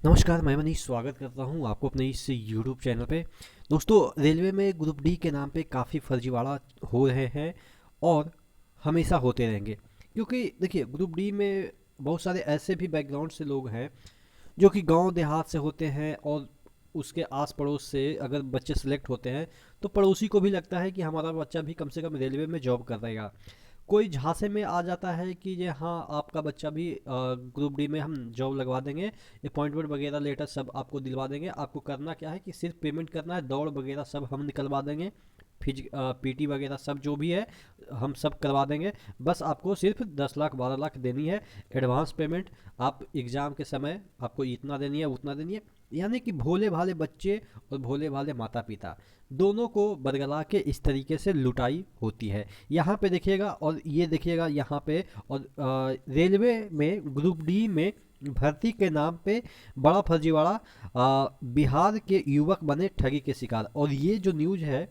नमस्कार, मैं मनीष स्वागत करता हूं आपको अपने इस यूट्यूब चैनल पे। दोस्तों, रेलवे में ग्रुप डी के नाम पे काफ़ी फर्जीवाड़ा हो रहे हैं और हमेशा होते रहेंगे। क्योंकि देखिए, ग्रुप डी में बहुत सारे ऐसे भी बैकग्राउंड से लोग हैं जो कि गांव देहात से होते हैं, और उसके आस पड़ोस से अगर बच्चे सेलेक्ट होते हैं तो पड़ोसी को भी लगता है कि हमारा बच्चा भी कम से कम रेलवे में जॉब कर रहेगा। कोई झांसे में आ जाता है कि ये हाँ, आपका बच्चा भी ग्रुप डी में हम जॉब लगवा देंगे, अपॉइंटमेंट वगैरह लेटर सब आपको दिलवा देंगे। आपको करना क्या है कि सिर्फ पेमेंट करना है, दौड़ वगैरह सब हम निकलवा देंगे, पीटी वगैरह सब जो भी है हम सब करवा देंगे। बस आपको सिर्फ 10 लाख 12 लाख देनी है एडवांस पेमेंट। आप एग्ज़ाम के समय आपको इतना देनी है उतना देनी है। यानी कि भोले भाले बच्चे और भोले भाले माता पिता दोनों को बरगला के इस तरीके से लुटाई होती है। यहाँ पे देखिएगा और ये देखिएगा यहाँ पे। और रेलवे में ग्रुप डी में भर्ती के नाम पे बड़ा फर्जीवाड़ा, बिहार के युवक बने ठगी के शिकार। और ये जो न्यूज़ है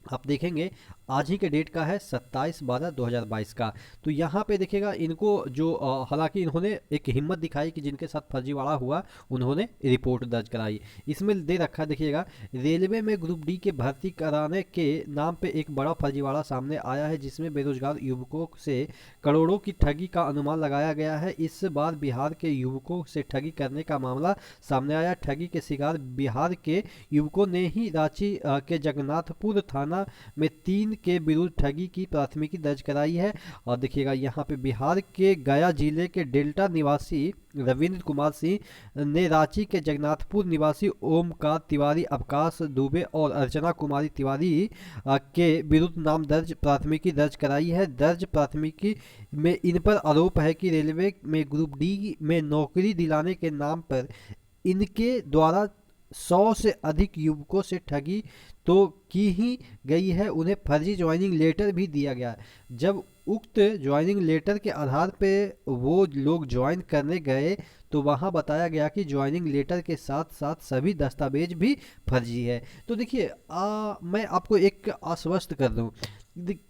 आप देखेंगे, आज ही के डेट का है 27/12/2022 का। तो यहाँ पे देखिएगा इनको जो हालांकि इन्होंने एक हिम्मत दिखाई कि जिनके साथ फर्जीवाड़ा हुआ उन्होंने रिपोर्ट दर्ज कराई। इसमें दे रखा है देखिएगा, रेलवे में ग्रुप डी के भर्ती कराने के नाम पे एक बड़ा फर्जीवाड़ा सामने आया है जिसमें बेरोजगार युवकों से करोड़ों की ठगी का अनुमान लगाया गया है। इस बार बिहार के युवकों से ठगी करने का मामला सामने आया। ठगी के शिकार बिहार के युवकों ने ही रांची के जगन्नाथपुर थाना में 3 के विरुद्ध ठगी की प्राथमिकी दर्ज कराई है। और देखिएगा यहाँ पे बिहार के गया जिले के डेल्टा निवासी रविंद्र कुमार सिंह ने रांची के जगन्नाथपुर निवासी ओमकार तिवारी, अवकाश दुबे और अर्चना कुमारी तिवारी के विरुद्ध नाम दर्ज प्राथमिकी दर्ज कराई है। दर्ज प्राथमिकी में इन पर आरोप है कि रेलवे में ग्रुप डी में नौकरी दिलाने के नाम पर इनके द्वारा 100 से अधिक युवकों से ठगी तो की ही गई है। उन्हें फर्जी ज्वाइनिंग लेटर भी दिया गया है। जब उक्त ज्वाइनिंग लेटर के आधार पे वो लोग ज्वाइन करने गए तो वहाँ बताया गया कि ज्वाइनिंग लेटर के साथ साथ सभी दस्तावेज भी फर्जी है। तो देखिए, मैं आपको एक आश्वस्त कर दूं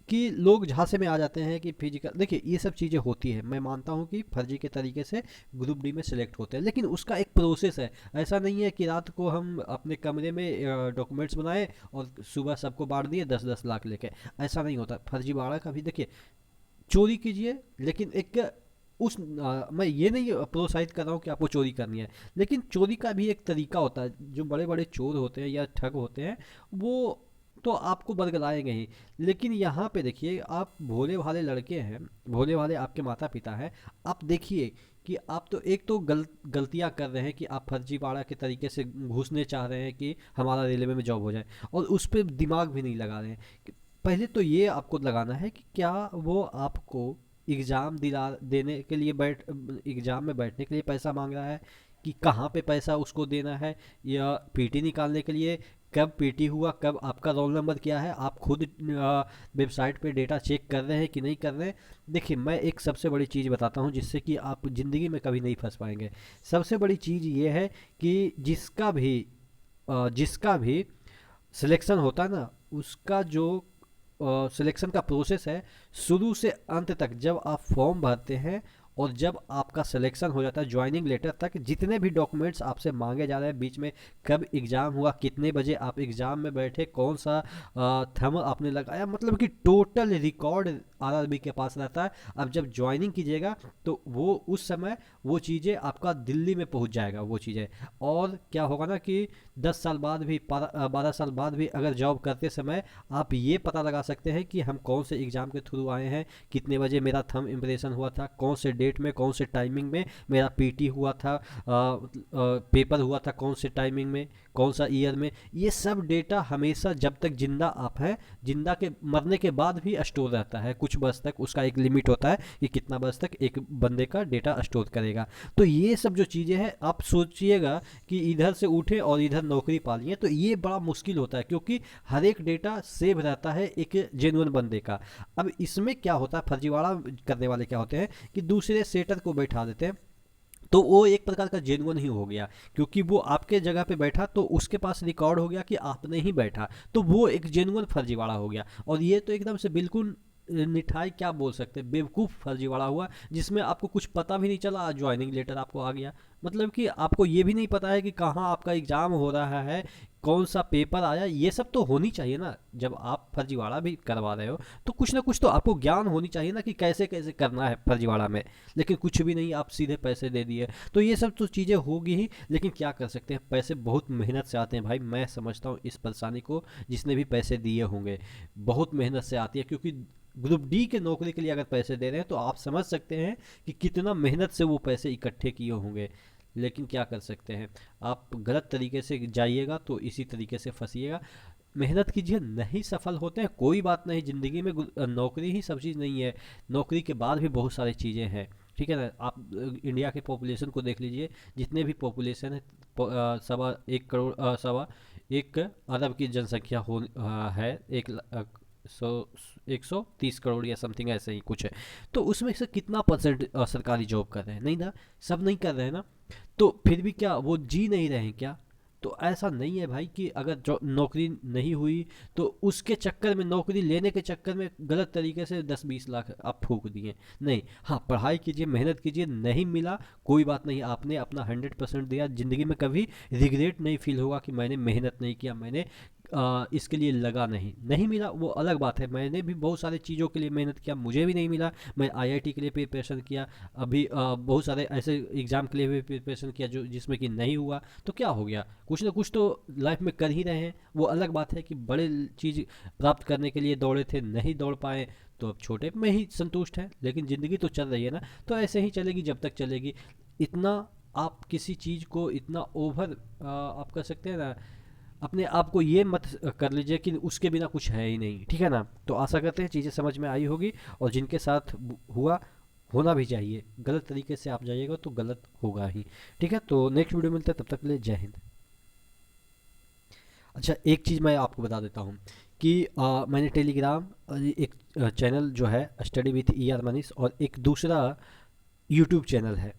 कि लोग झांसे में आ जाते हैं कि फिजिकल, देखिए ये सब चीज़ें होती है। मैं मानता हूँ कि फर्जी के तरीके से ग्रुप डी में सेलेक्ट होते हैं, लेकिन उसका एक प्रोसेस है। ऐसा नहीं है कि रात को हम अपने कमरे में डॉक्यूमेंट्स बनाए और सुबह सबको बांट दिए 10-10 लाख लेके। ऐसा नहीं होता। फर्जीवाड़ा का भी देखिए, चोरी कीजिए लेकिन एक मैं ये नहीं प्रोत्साहित कर रहा हूँ कि आपको चोरी करनी है, लेकिन चोरी का भी एक तरीका होता है। जो बड़े बड़े चोर होते हैं या ठग होते हैं वो तो आपको बरगलाएंगे ही। लेकिन यहाँ पे देखिए, आप भोले भाले लड़के हैं, भोले भाले आपके माता पिता हैं। आप देखिए कि आप तो एक तो गलतियाँ कर रहे हैं कि आप फर्जीवाड़ा के तरीके से घुसने चाह रहे हैं कि हमारा रेलवे में जॉब हो जाए, और उस पर दिमाग भी नहीं लगा रहे हैं। पहले तो ये आपको लगाना है कि क्या वो आपको एग्ज़ाम दिला देने के लिए एग्ज़ाम में बैठने के लिए पैसा मांग रहा है, कि कहाँ पे पैसा उसको देना है, या पीटी निकालने के लिए, कब पीटी हुआ, कब आपका रोल नंबर क्या है। आप खुद वेबसाइट पे डेटा चेक कर रहे हैं कि नहीं कर रहे हैं। देखिए, मैं एक सबसे बड़ी चीज़ बताता हूँ जिससे कि आप ज़िंदगी में कभी नहीं फंस पाएंगे। सबसे बड़ी चीज़ ये है कि जिसका भी सिलेक्शन होता है ना, उसका जो सिलेक्शन का प्रोसेस है, शुरू से अंत तक जब आप फॉर्म भरते हैं और जब आपका सिलेक्शन हो जाता है ज्वाइनिंग लेटर तक, जितने भी डॉक्यूमेंट्स आपसे मांगे जा रहे हैं, बीच में कब एग्ज़ाम हुआ, कितने बजे आप एग्ज़ाम में बैठे, कौन सा थंब आपने लगाया, मतलब कि टोटल रिकॉर्ड आरआरबी के पास रहता है। अब जब ज्वाइनिंग कीजिएगा तो वो उस समय वो चीज़ें आपका दिल्ली में पहुंच जाएगा वो चीज़ें। और क्या होगा ना कि 10 साल बाद भी 12 साल बाद भी अगर जॉब करते समय आप ये पता लगा सकते हैं कि हम कौन से एग्ज़ाम के थ्रू आए हैं, कितने बजे मेरा थंब इम्प्रेशन हुआ था, कौन से डेट में, कौन से टाइमिंग में मेरा पीटी हुआ था, पेपर हुआ था कौन से टाइमिंग में, कौन सा ईयर में। ये सब डेटा हमेशा जब तक जिंदा आप हैं, जिंदा के मरने के बाद भी स्टोर रहता है। कुछ वर्ष तक उसका एक लिमिट होता है कि कितना वर्ष तक एक बंदे का डेटा स्टोर करेगा। तो ये सब जो चीज़ें हैं, आप सोचिएगा कि इधर से उठे और इधर नौकरी पालिए, तो ये बड़ा मुश्किल होता है, क्योंकि हर एक डेटा सेव रहता है एक जेन्युइन बंदे का। अब इसमें क्या होता है, फर्जीवाड़ा करने वाले क्या होते हैं कि दूसरे सेटर को बैठा देते हैं, तो वो एक प्रकार का जेन्युइन ही हो गया, क्योंकि वो आपके जगह पे बैठा तो उसके पास रिकॉर्ड हो गया कि आपने ही बैठा, तो वो एक जेन्युइन फर्जीवाड़ा हो गया। और ये तो एकदम से बिल्कुल निठाई क्या बोल सकते हैं, बेवकूफ़ फर्जीवाड़ा हुआ जिसमें आपको कुछ पता भी नहीं चला, ज्वाइनिंग लेटर आपको आ गया। मतलब कि आपको ये भी नहीं पता है कि कहाँ आपका एग्ज़ाम हो रहा है, कौन सा पेपर आया, ये सब तो होनी चाहिए ना। जब आप फर्जीवाड़ा भी करवा रहे हो तो कुछ ना कुछ तो आपको ज्ञान होनी चाहिए ना कि कैसे कैसे करना है फर्जीवाड़ा में। लेकिन कुछ भी नहीं, आप सीधे पैसे दे दिए। तो ये सब तो चीज़ें होगी ही, लेकिन क्या कर सकते हैं, पैसे बहुत मेहनत से आते हैं भाई। मैं समझता हूँ इस परेशानी को, जिसने भी पैसे दिए होंगे बहुत मेहनत से आती है। क्योंकि ग्रुप डी के नौकरी के लिए अगर पैसे दे रहे हैं तो आप समझ सकते हैं कि कितना मेहनत से वो पैसे इकट्ठे किए होंगे। लेकिन क्या कर सकते हैं, आप गलत तरीके से जाइएगा तो इसी तरीके से फंसिएगा। मेहनत कीजिए, नहीं सफल होते हैं कोई बात नहीं, ज़िंदगी में नौकरी ही सब चीज़ नहीं है। नौकरी के बाद भी बहुत सारी चीज़ें हैं, ठीक है ना। आप इंडिया के पॉपुलेशन को देख लीजिए, जितने भी पॉपुलेशन है, सवा एक करोड़, सवा एक अरब की जनसंख्या है, 130 करोड़ या समथिंग ऐसे ही कुछ है। तो उसमें से कितना परसेंट सरकारी जॉब कर रहे हैं, नहीं ना, सब नहीं कर रहे हैं ना। तो फिर भी क्या वो जी नहीं रहे हैं क्या? तो ऐसा नहीं है भाई कि अगर जो नौकरी नहीं हुई तो उसके चक्कर में, नौकरी लेने के चक्कर में गलत तरीके से 10-20 लाख आप फूक दिए। नहीं, हाँ पढ़ाई कीजिए, मेहनत कीजिए, नहीं मिला कोई बात नहीं, आपने अपना 100% दिया। ज़िंदगी में कभी रिग्रेट नहीं फील होगा कि मैंने मेहनत नहीं किया, मैंने इसके लिए लगा नहीं, नहीं मिला वो अलग बात है। मैंने भी बहुत सारे चीज़ों के लिए मेहनत किया, मुझे भी नहीं मिला। मैं आईआईटी के लिए प्रिपरेशन किया, अभी बहुत सारे ऐसे एग्ज़ाम के लिए भी प्रिपरेशन किया जो जिसमें कि नहीं हुआ। तो क्या हो गया, कुछ ना कुछ तो लाइफ में कर ही रहे हैं। वो अलग बात है कि बड़े चीज़ प्राप्त करने के लिए दौड़े थे, नहीं दौड़ पाए, तो अब छोटे में ही संतुष्ट है। लेकिन ज़िंदगी तो चल रही है ना, तो ऐसे ही चलेगी जब तक चलेगी। इतना आप किसी चीज़ को इतना ओवर, आप कर सकते हैं ना, अपने आप को ये मत कर लीजिए कि उसके बिना कुछ है ही नहीं, ठीक है ना। तो आशा करते हैं चीज़ें समझ में आई होगी, और जिनके साथ हुआ, होना भी चाहिए। गलत तरीके से आप जाइएगा तो गलत होगा ही, ठीक है। तो नेक्स्ट वीडियो मिलता है, तब तक के लिए जय हिंद। अच्छा, एक चीज़ मैं आपको बता देता हूँ कि मैंने टेलीग्राम, एक चैनल जो है study with E R Manish, और एक दूसरा यूट्यूब चैनल है,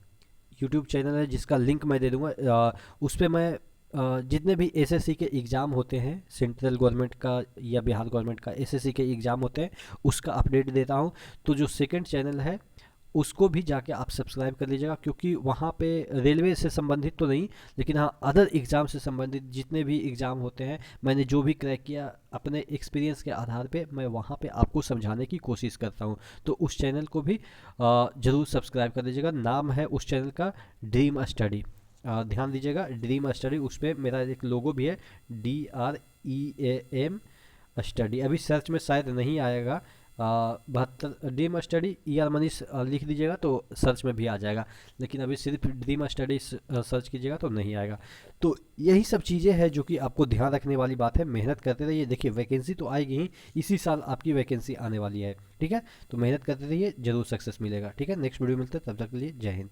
यूट्यूब चैनल है जिसका लिंक मैं दे दूंगा। उस पर मैं जितने भी एसएससी के एग्ज़ाम होते हैं, सेंट्रल गवर्नमेंट का या बिहार गवर्नमेंट का एसएससी के एग्ज़ाम होते हैं, उसका अपडेट देता हूँ। तो जो सेकंड चैनल है उसको भी जाके आप सब्सक्राइब कर लीजिएगा, क्योंकि वहाँ पे रेलवे से संबंधित तो नहीं, लेकिन हाँ अदर एग्ज़ाम से संबंधित जितने भी एग्ज़ाम होते हैं, मैंने जो भी क्रैक किया अपने एक्सपीरियंस के आधार पे, मैं वहाँ पे आपको समझाने की कोशिश करता हूँ। तो उस चैनल को भी ज़रूर सब्सक्राइब कर लीजिएगा। नाम है उस चैनल का ड्रीम स्टडी, ध्यान दीजिएगा, ड्रीम स्टडी। उस पर मेरा एक लोगो भी है, DREAM स्टडी। अभी सर्च में शायद नहीं आएगा, 72 dream study E R Manish लिख दीजिएगा तो सर्च में भी आ जाएगा। लेकिन अभी सिर्फ ड्रीम स्टडी सर्च कीजिएगा तो नहीं आएगा। तो यही सब चीज़ें हैं जो कि आपको ध्यान रखने वाली बात है। मेहनत करते रहिए, देखिए वैकेंसी तो आएगी ही, इसी साल आपकी वैकेंसी आने वाली है, ठीक है। तो मेहनत करते रहिए, जरूर सक्सेस मिलेगा, ठीक है। नेक्स्ट वीडियो मिलते हैं, तब तक के लिए जय हिंद।